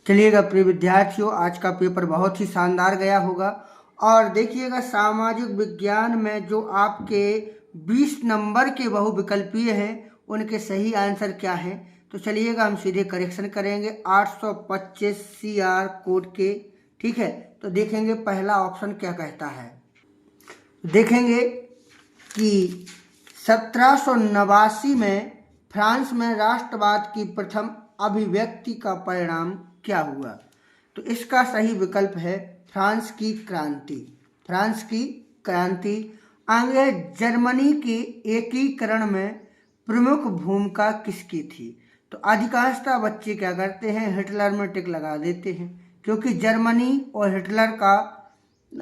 चलिएगा प्रिय विद्यार्थियों, आज का पेपर बहुत ही शानदार गया होगा। और देखिएगा सामाजिक विज्ञान में जो आपके 20 नंबर के बहुविकल्पीय हैं उनके सही आंसर क्या हैं। तो चलिएगा हम सीधे करेक्शन करेंगे 825 CR कोड के। ठीक है, तो देखेंगे पहला ऑप्शन क्या कहता है। देखेंगे कि 1789 में फ्रांस में राष्ट्रवाद की प्रथम अभिव्यक्ति का परिणाम क्या हुआ। तो इसका सही विकल्प है फ्रांस की क्रांति। फ्रांस की क्रांति। आगे, जर्मनी के एकीकरण में प्रमुख भूमिका किसकी थी। तो अधिकांशतः बच्चे क्या करते हैं, हिटलर में टिक लगा देते हैं, क्योंकि जर्मनी और हिटलर का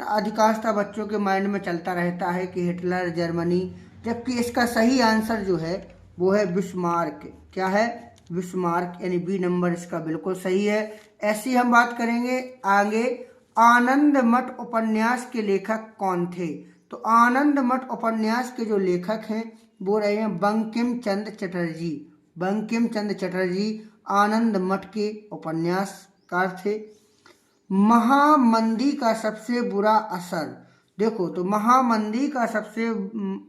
अधिकांशतः बच्चों के माइंड में चलता रहता है कि हिटलर, जर्मनी, जबकि इसका सही आंसर जो है वो है बिस्मार्क। क्या है, बिस्मार्क, यानी बी नंबर इसका बिल्कुल सही है। ऐसी हम बात करेंगे आगे, आनंद मठ उपन्यास के लेखक कौन थे। तो आनंद मठ उपन्यास के जो लेखक हैं वो रहे हैं बंकिम चंद्र चटर्जी। बंकिम चंद्र चटर्जी आनंद मठ के उपन्यासकार थे। महामंदी का सबसे बुरा असर। देखो, तो महामंदी का सबसे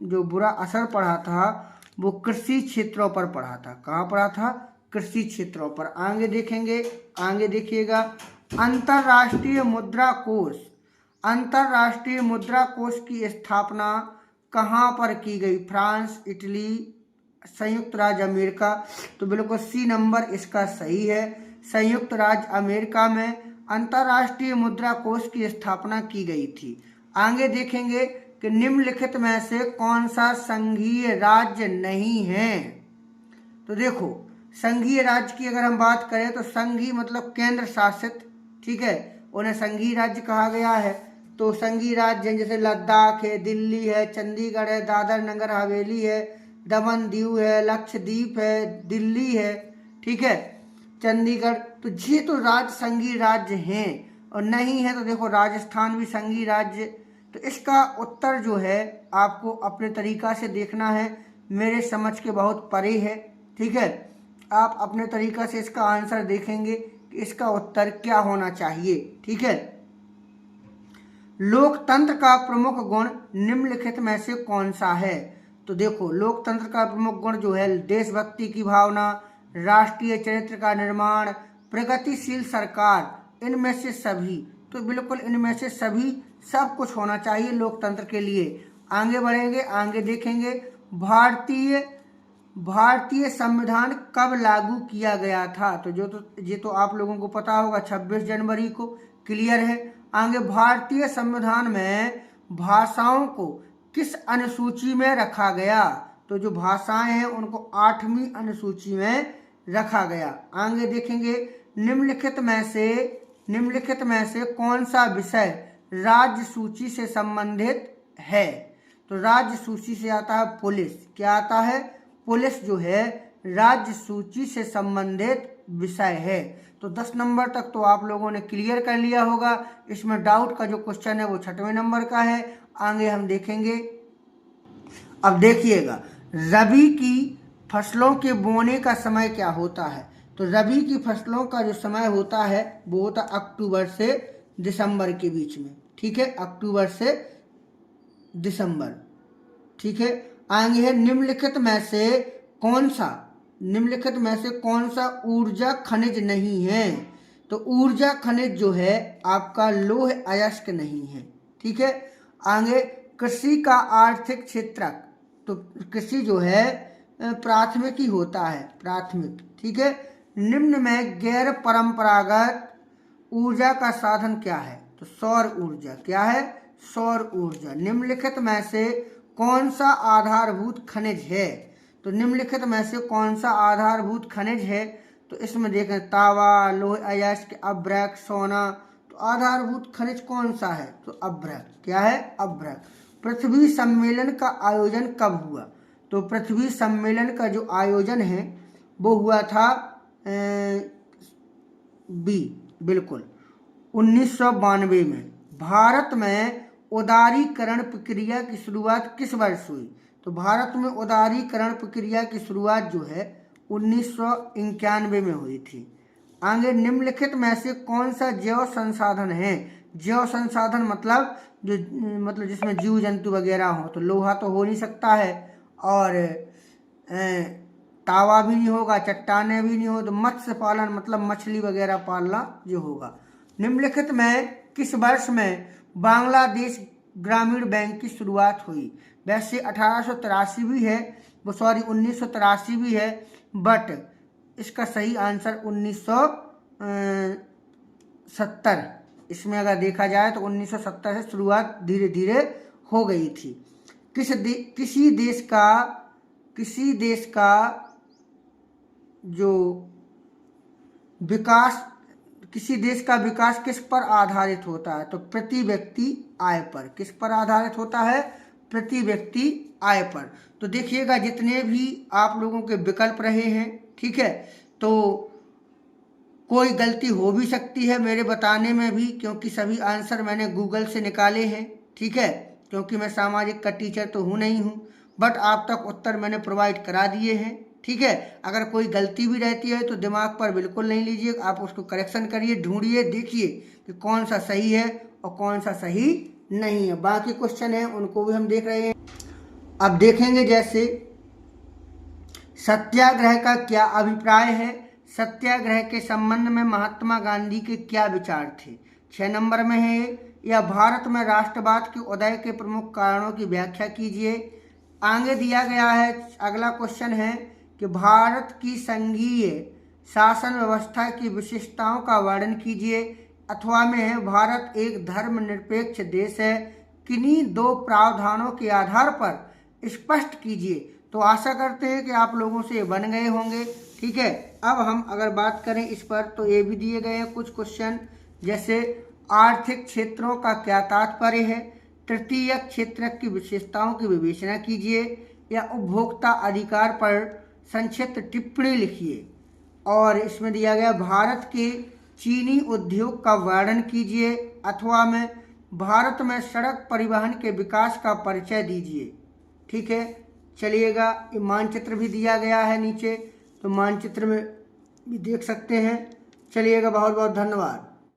जो बुरा असर पड़ा था वो कृषि क्षेत्रों पर पड़ा था। कहाँ पड़ा था, कृषि क्षेत्रों पर। आगे देखेंगे, आगे देखिएगा, अंतर्राष्ट्रीय मुद्रा कोष। अंतर्राष्ट्रीय मुद्रा कोष की स्थापना कहाँ पर की गई। फ्रांस, इटली, संयुक्त राज्य अमेरिका। तो बिल्कुल सी नंबर इसका सही है, संयुक्त राज्य अमेरिका में अंतर्राष्ट्रीय मुद्रा कोष की स्थापना की गई थी। आगे देखेंगे कि निम्नलिखित में से कौन सा संघीय राज्य नहीं है। तो देखो, संघीय राज्य की अगर हम बात करें तो संघीय मतलब केंद्र शासित, ठीक है, उन्हें संघीय राज्य कहा गया है। तो संघीय राज्य जैसे लद्दाख है, दिल्ली है, चंडीगढ़ है, दादर नगर हवेली है, दमन दीव है, लक्षद्वीप है, दिल्ली है, ठीक है, चंडीगढ़। तो ये तो राज्य संघीय राज्य हैं। और नहीं है तो देखो राजस्थान भी संघीय राज्य। तो इसका उत्तर जो है आपको अपने तरीका से देखना है, मेरे समझ के बहुत परे है। ठीक है, आप अपने तरीका से इसका आंसर देखेंगे कि इसका उत्तर क्या होना चाहिए। ठीक है, लोकतंत्र का प्रमुख गुण निम्नलिखित में से कौन सा है। तो देखो, लोकतंत्र का प्रमुख गुण जो है देशभक्ति की भावना, राष्ट्रीय चरित्र का निर्माण, प्रगतिशील सरकार, इनमें से सभी। तो बिल्कुल इनमें से सभी सब कुछ होना चाहिए लोकतंत्र के लिए। आगे बढ़ेंगे, आगे देखेंगे, भारतीय संविधान कब लागू किया गया था। तो ये तो आप लोगों को पता होगा, 26 जनवरी को। क्लियर है। आगे, भारतीय संविधान में भाषाओं को किस अनुसूची में रखा गया। तो जो भाषाएं हैं उनको 8वीं अनुसूची में रखा गया। आगे देखेंगे, निम्नलिखित में से कौन सा विषय राज्य सूची से संबंधित है। तो राज्य सूची से आता है पुलिस। क्या आता है, पुलिस जो है राज्य सूची से संबंधित विषय है। तो 10 नंबर तक तो आप लोगों ने क्लियर कर लिया होगा। इसमें डाउट का जो क्वेश्चन है वो 6वें नंबर का है। आगे हम देखेंगे। अब देखिएगा, रबी की फसलों के बोने का समय क्या होता है। तो रबी की फसलों का जो समय होता है वो होता है अक्टूबर से दिसंबर के बीच में। ठीक है, अक्टूबर से दिसंबर। ठीक है, आगे है, निम्नलिखित में से कौन सा ऊर्जा खनिज नहीं है। तो ऊर्जा खनिज जो है आपका लौह अयस्क नहीं है। ठीक है, आगे, कृषि का आर्थिक क्षेत्रक। तो कृषि जो है प्राथमिक ही होता है, प्राथमिक। ठीक है, निम्न में गैर परंपरागत ऊर्जा का साधन क्या है। तो सौर ऊर्जा। क्या है, सौर ऊर्जा। निम्नलिखित में से कौन सा आधारभूत खनिज है। तो निम्नलिखित में से कौन सा आधारभूत खनिज है। तो इसमें देखें, तांबा, लौह अयस्क, अभ्रक, सोना। तो आधारभूत खनिज कौन सा है। तो अभ्रक। क्या है, अभ्रक। पृथ्वी सम्मेलन का आयोजन कब हुआ। तो पृथ्वी सम्मेलन का जो आयोजन है वो हुआ था बी, बिल्कुल 1992 में। भारत में उदारीकरण प्रक्रिया की शुरुआत किस वर्ष हुई। तो भारत में उदारीकरण प्रक्रिया की शुरुआत जो है 1991 में हुई थी। आगे निम्नलिखित में से कौन सा जैव संसाधन है? जैव संसाधन मतलब जिसमें जीव जंतु वगैरह हो, तो लोहा तो हो नहीं सकता है, और तावा भी नहीं होगा, चट्टाने भी नहीं हो, तो मत्स्य पालन मतलब मछली वगैरह पालना जो होगा। निम्नलिखित में किस वर्ष में बांग्लादेश ग्रामीण बैंक की शुरुआत हुई? वैसे 1883 भी है, 1983 भी है, बट इसका सही आंसर 1970, इसमें अगर देखा जाए तो 1970 से शुरुआत धीरे धीरे हो गई थी। किसी देश का जो विकास किस पर आधारित होता है? तो प्रति व्यक्ति आय पर। किस पर आधारित होता है? प्रति व्यक्ति आय पर। तो देखिएगा जितने भी आप लोगों के विकल्प रहे हैं, ठीक है, तो कोई गलती हो भी सकती है मेरे बताने में भी, क्योंकि सभी आंसर मैंने गूगल से निकाले हैं, ठीक है, क्योंकि मैं सामाजिक का टीचर तो हूँ नहीं हूँ, बट आप तक उत्तर मैंने प्रोवाइड करा दिए हैं, ठीक है। अगर कोई गलती भी रहती है तो दिमाग पर बिल्कुल नहीं लीजिए, आप उसको करेक्शन करिए, ढूंढिए, देखिए कि कौन सा सही है और कौन सा सही नहीं है। बाकी क्वेश्चन है उनको भी हम देख रहे हैं। अब देखेंगे जैसे सत्याग्रह का क्या अभिप्राय है? सत्याग्रह के संबंध में महात्मा गांधी के क्या विचार थे? 6 नंबर में है, या भारत में राष्ट्रवाद के उदय के प्रमुख कारणों की व्याख्या कीजिए। आगे दिया गया है, अगला क्वेश्चन है कि भारत की संघीय शासन व्यवस्था की विशेषताओं का वर्णन कीजिए। अथवा में है, भारत एक धर्मनिरपेक्ष देश है, किन्हीं 2 प्रावधानों के आधार पर स्पष्ट कीजिए। तो आशा करते हैं कि आप लोगों से बन गए होंगे, ठीक है। अब हम अगर बात करें इस पर, तो ये भी दिए गए हैं कुछ क्वेश्चन, जैसे आर्थिक क्षेत्रों का क्या तात्पर्य है? तृतीय क्षेत्र की विशेषताओं की विवेचना कीजिए, या उपभोक्ता अधिकार पर संक्षिप्त टिप्पणी लिखिए। और इसमें दिया गया भारत के चीनी उद्योग का वर्णन कीजिए। अथवा में भारत में सड़क परिवहन के विकास का परिचय दीजिए, ठीक है। चलिएगा, ये मानचित्र भी दिया गया है नीचे, तो मानचित्र में भी देख सकते हैं। चलिएगा, बहुत बहुत धन्यवाद।